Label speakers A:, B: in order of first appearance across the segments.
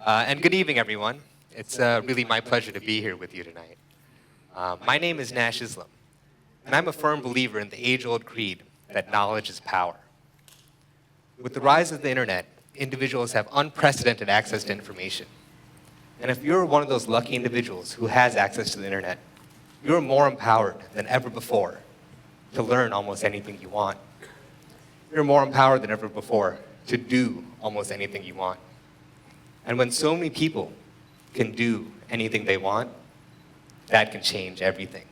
A: And good evening, everyone. It's really my pleasure to be here with you tonight. My name is Nash Islam, and I'm a firm believer in the age-old creed that knowledge is power. With the rise of the internet, individuals have unprecedented access to information. And if you're one of those lucky individuals who has access to the internet, you're more empowered than ever before to learn almost anything you want. You're more empowered than ever before to do almost anything you want. And when so many people can do anything they want, that can change everything.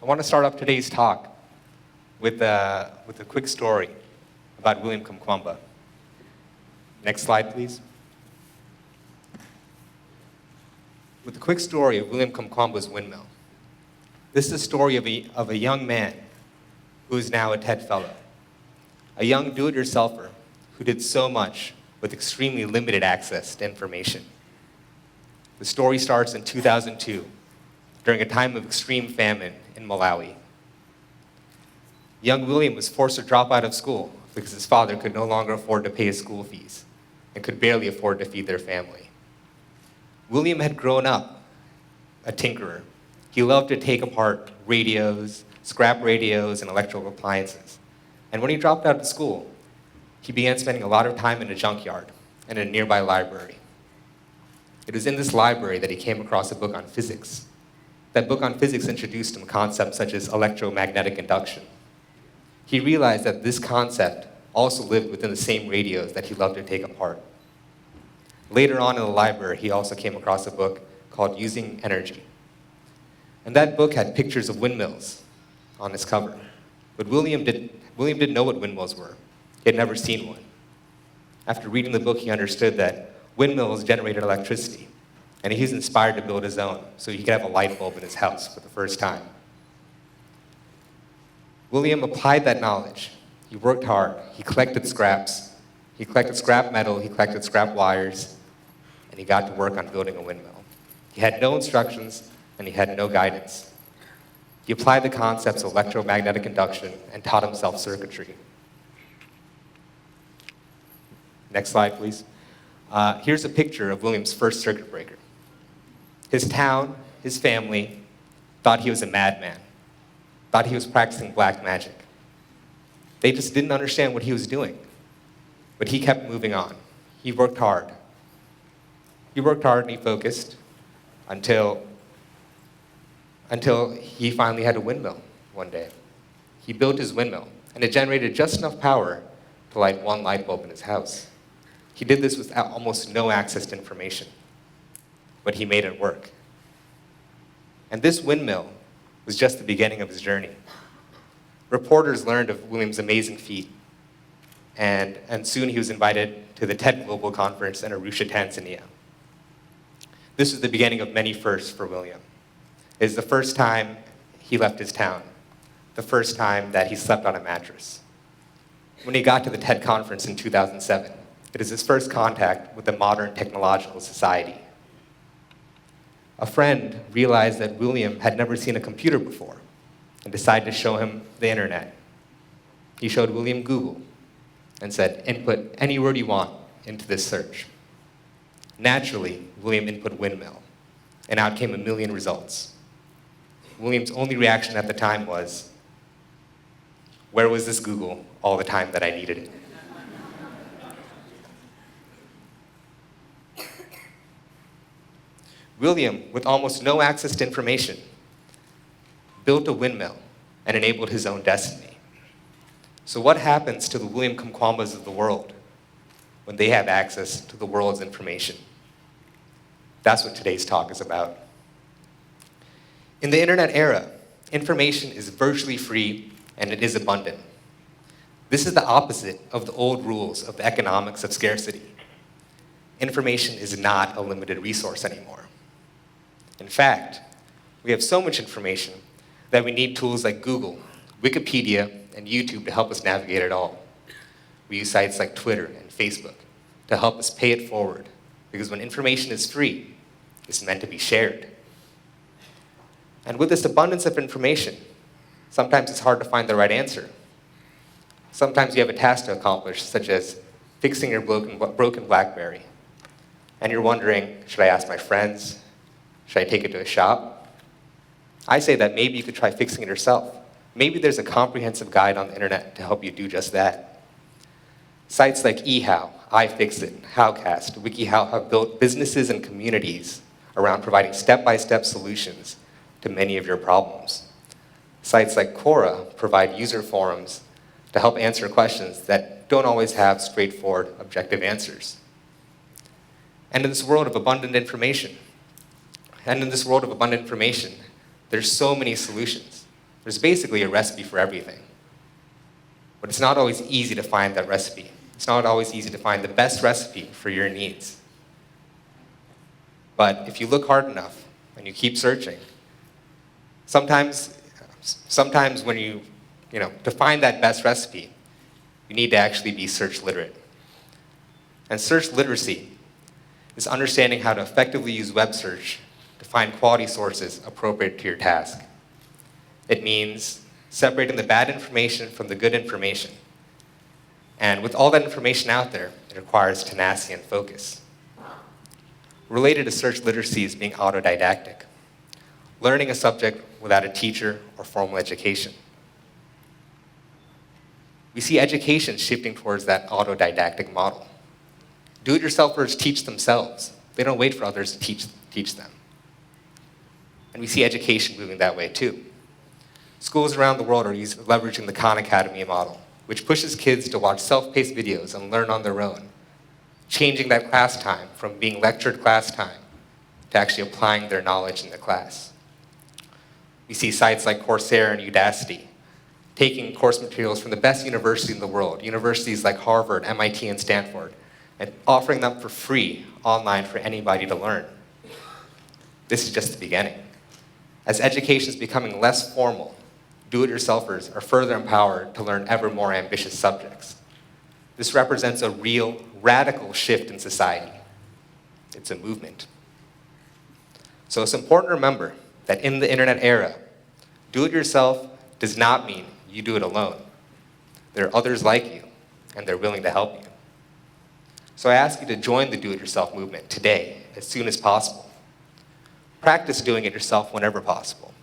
A: I want to start off today's talk with a quick story about William Kamkwamba. Next slide, please. With a quick story of William Kamkwamba's windmill. This is a story of a young man who is now a TED Fellow. A young do-it-yourselfer who did so much with extremely limited access to information. The story starts in 2002, during a time of extreme famine in Malawi. Young William was forced to drop out of school because his father could no longer afford to pay his school fees and could barely afford to feed their family. William had grown up a tinkerer. He loved to take apart radios, scrap radios, and electrical appliances. And when he dropped out of school, he began spending a lot of time in a junkyard and a nearby library. It was in this library that he came across a book on physics. That book on physics introduced him concepts such as electromagnetic induction. He realized that this concept also lived within the same radios that he loved to take apart. Later on in the library, he also came across a book called Using Energy. And that book had pictures of windmills on its cover. But William didn't know what windmills were. He had never seen one. After reading the book, he understood that windmills generated electricity, and he was inspired to build his own so he could have a light bulb in his house for the first time. William applied that knowledge. He worked hard. He collected scraps. He collected scrap metal. He collected scrap wires, and he got to work on building a windmill. He had no instructions, and he had no guidance. He applied the concepts of electromagnetic induction and taught himself circuitry. Next slide, please. Here's a picture of William's first circuit breaker. His town, his family, thought he was a madman, thought he was practicing black magic. They just didn't understand what he was doing. But he kept moving on. He worked hard. He worked hard and he focused until he finally had a windmill one day. He built his windmill, and it generated just enough power to light one light bulb in his house. He did this with almost no access to information, but he made it work. And this windmill was just the beginning of his journey. Reporters learned of William's amazing feat, and soon he was invited to the TED Global Conference in Arusha, Tanzania. This was the beginning of many firsts for William. It is the first time he left his town, the first time that he slept on a mattress. When he got to the TED conference in 2007, it is his first contact with a modern technological society. A friend realized that William had never seen a computer before and decided to show him the internet. He showed William Google and said, "Input any word you want into this search." Naturally, William input windmill, and out came 1 million results. William's only reaction at the time was, "Where was this Google all the time that I needed it?" William, with almost no access to information, built a windmill and enabled his own destiny. So what happens to the William Kamkwambas of the world when they have access to the world's information? That's what today's talk is about. In the internet era, information is virtually free and it is abundant. This is the opposite of the old rules of the economics of scarcity. Information is not a limited resource anymore. In fact, we have so much information that we need tools like Google, Wikipedia, and YouTube to help us navigate it all. We use sites like Twitter and Facebook to help us pay it forward, because when information is free, it's meant to be shared. And with this abundance of information, sometimes it's hard to find the right answer. Sometimes you have a task to accomplish, such as fixing your broken BlackBerry. And you're wondering, should I ask my friends? Should I take it to a shop? I say that maybe you could try fixing it yourself. Maybe there's a comprehensive guide on the internet to help you do just that. Sites like eHow, iFixit, Howcast, WikiHow have built businesses and communities around providing step-by-step solutions to many of your problems. Sites like Quora provide user forums to help answer questions that don't always have straightforward, objective answers. And in this world of abundant information, there's so many solutions. There's basically a recipe for everything. But it's not always easy to find that recipe. It's not always easy to find the best recipe for your needs. But if you look hard enough and you keep searching, sometimes when to find that best recipe, you need to actually be search literate. And search literacy is understanding how to effectively use web search to find quality sources appropriate to your task. It means separating the bad information from the good information. And with all that information out there, it requires tenacity and focus. Related to search literacy is being autodidactic, learning a subject without a teacher or formal education. We see education shifting towards that autodidactic model. Do-it-yourselfers teach themselves. They don't wait for others to teach them. And we see education moving that way too. Schools around the world are leveraging the Khan Academy model, which pushes kids to watch self-paced videos and learn on their own, changing that class time from being lectured class time to actually applying their knowledge in the class. We see sites like Coursera and Udacity taking course materials from the best universities in the world, universities like Harvard, MIT, and Stanford, and offering them for free online for anybody to learn. This is just the beginning. As education is becoming less formal, do-it-yourselfers are further empowered to learn ever more ambitious subjects. This represents a real, radical shift in society. It's a movement. So it's important to remember that in the internet era, do-it-yourself does not mean you do it alone. There are others like you, and they're willing to help you. So I ask you to join the do-it-yourself movement today, as soon as possible. Practice doing it yourself whenever possible.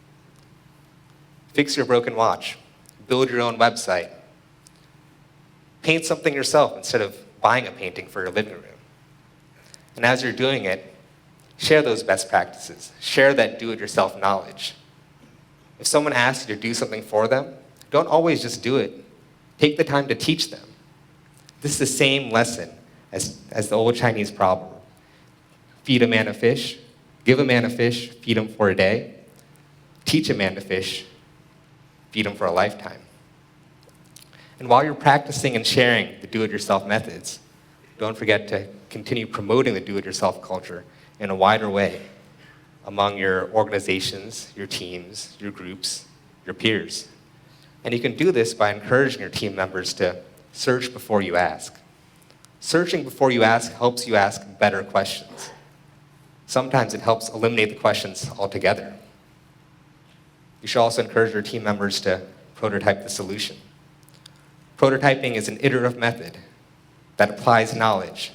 A: Fix your broken watch. Build your own website. Paint something yourself instead of buying a painting for your living room. And as you're doing it, share those best practices. Share that do-it-yourself knowledge. If someone asks you to do something for them, don't always just do it. Take the time to teach them. This is the same lesson as the old Chinese proverb. Feed a man a fish, give a man a fish, feed him for a day. Teach a man to fish, feed him for a lifetime. And while you're practicing and sharing the do-it-yourself methods, don't forget to continue promoting the do-it-yourself culture in a wider way among your organizations, your teams, your groups, your peers. And you can do this by encouraging your team members to search before you ask. Searching before you ask helps you ask better questions. Sometimes it helps eliminate the questions altogether. You should also encourage your team members to prototype the solution. Prototyping is an iterative method that applies knowledge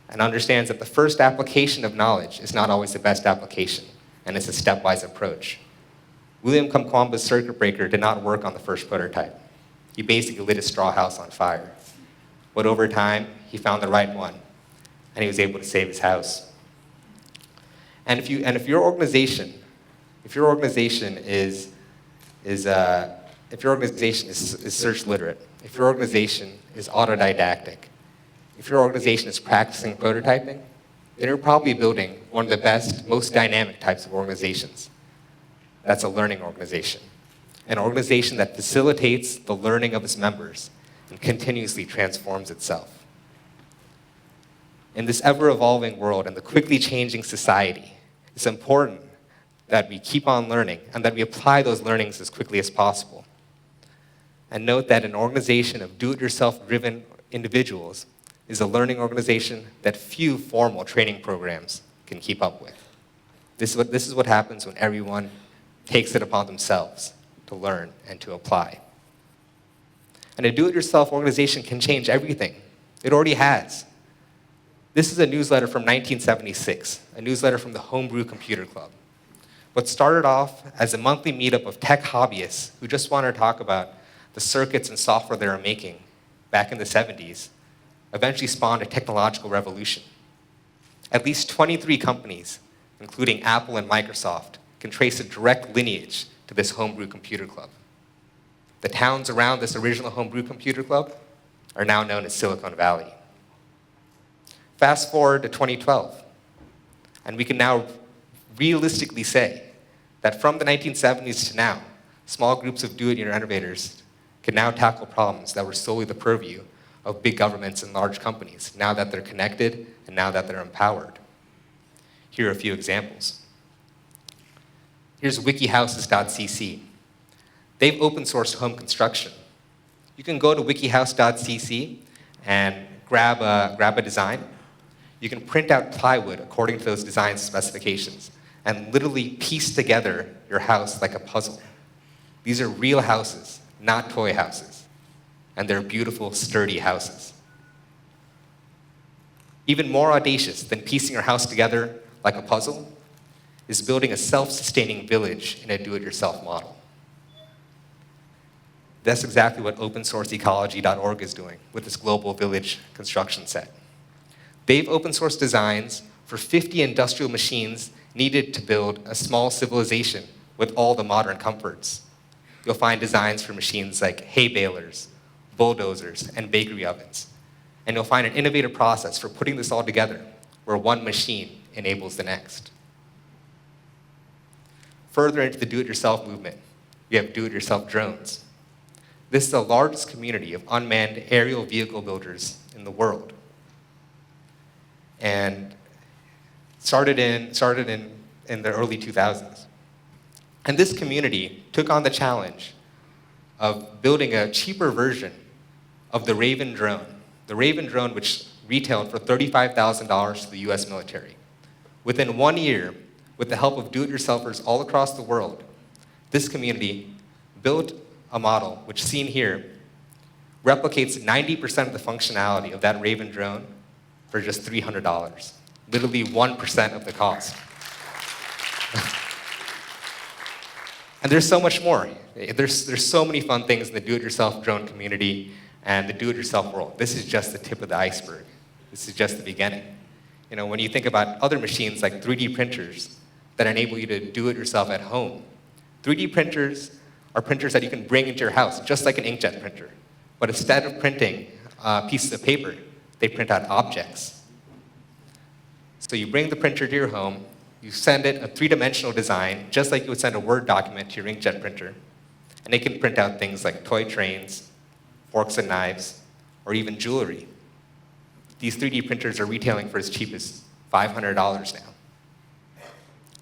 A: and understands that the first application of knowledge is not always the best application, and it's a stepwise approach. William Kamkwamba's circuit breaker did not work on the first prototype. He basically lit a straw house on fire. But over time, he found the right one, and he was able to save his house. And if your organization is search literate, if your organization is autodidactic, if your organization is practicing prototyping, then you're probably building one of the best, most dynamic types of organizations. That's a learning organization. An organization that facilitates the learning of its members and continuously transforms itself. In this ever-evolving world and the quickly changing society, it's important that we keep on learning and that we apply those learnings as quickly as possible. And note that an organization of do-it-yourself-driven individuals is a learning organization that few formal training programs can keep up with. This is what happens when everyone takes it upon themselves to learn and to apply. And a do-it-yourself organization can change everything. It already has. This is a newsletter from 1976, a newsletter from the Homebrew Computer Club. What started off as a monthly meetup of tech hobbyists who just wanted to talk about the circuits and software they were making back in the 70s eventually spawned a technological revolution. At least 23 companies, including Apple and Microsoft, can trace a direct lineage to this Homebrew Computer Club. The towns around this original Homebrew Computer Club are now known as Silicon Valley. Fast forward to 2012, and we can now realistically say that from the 1970s to now, small groups of do-it-innovators can now tackle problems that were solely the purview of big governments and large companies, now that they're connected and now that they're empowered. Here are a few examples. Here's wikihouses.cc. They've open sourced home construction. You can go to wikihouse.cc and grab a design. You can print out plywood according to those design specifications and literally piece together your house like a puzzle. These are real houses, not toy houses. And they're beautiful, sturdy houses. Even more audacious than piecing your house together like a puzzle is building a self-sustaining village in a do-it-yourself model. That's exactly what opensourceecology.org is doing with this global village construction set. They've open-sourced designs for 50 industrial machines needed to build a small civilization with all the modern comforts. You'll find designs for machines like hay balers, bulldozers, and bakery ovens. And you'll find an innovative process for putting this all together, where one machine enables the next. Further into the do-it-yourself movement, we have do-it-yourself drones. This is the largest community of unmanned aerial vehicle builders in the world. And started in the early 2000s. And this community took on the challenge of building a cheaper version of the Raven drone. The Raven drone, which retailed for $35,000 to the US military. Within 1 year, with the help of do-it-yourselfers all across the world, this community built a model, which seen here, replicates 90% of the functionality of that Raven drone for just $300. Literally 1% of the cost. And there's so much more. There's so many fun things in the do-it-yourself drone community and the do-it-yourself world. This is just the tip of the iceberg. This is just the beginning. You know, when you think about other machines like 3D printers that enable you to do it yourself at home, 3D printers are printers that you can bring into your house, just like an inkjet printer. But instead of printing pieces of paper, they print out objects. So you bring the printer to your home, you send it a three-dimensional design, just like you would send a Word document to your inkjet printer, and it can print out things like toy trains, forks and knives, or even jewelry. These 3D printers are retailing for as cheap as $500 now.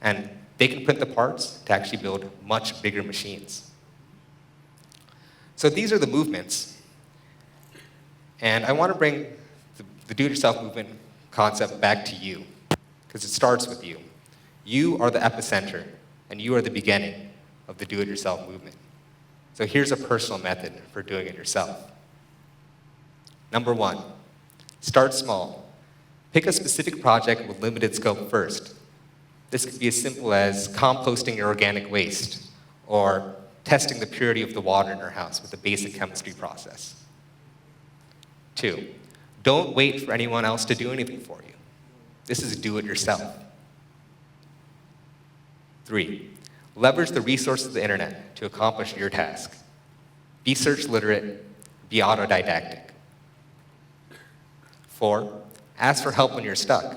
A: And they can print the parts to actually build much bigger machines. So these are the movements. And I want to bring the do-it-yourself movement concept back to you, because it starts with you. You are the epicenter, and you are the beginning of the do-it-yourself movement. So here's a personal method for doing it yourself. Number 1, start small. Pick a specific project with limited scope first. This could be as simple as composting your organic waste, or testing the purity of the water in your house with a basic chemistry process. 2, don't wait for anyone else to do anything for you. This is do it yourself. 3, leverage the resources of the internet to accomplish your task. Be search literate, be autodidactic. 4, ask for help when you're stuck.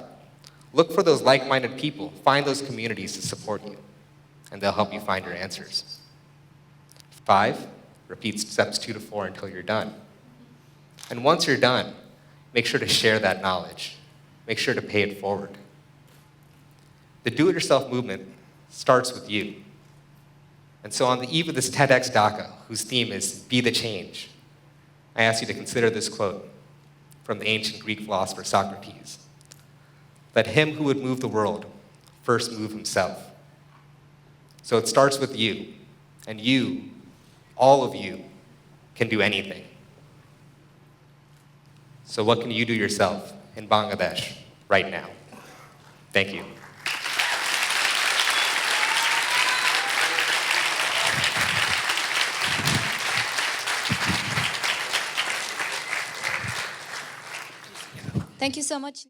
A: Look for those like-minded people, find those communities to support you, and they'll help you find your answers. 5, repeat steps 2 to 4 until you're done. And once you're done, make sure to share that knowledge. Make sure to pay it forward. The do-it-yourself movement starts with you. And so on the eve of this TEDxDhaka, whose theme is Be the Change, I ask you to consider this quote from the ancient Greek philosopher Socrates. Let him who would move the world first move himself. So it starts with you, and you, all of you, can do anything. So what can you do yourself in Bangladesh right now? Thank you.
B: Thank you so much.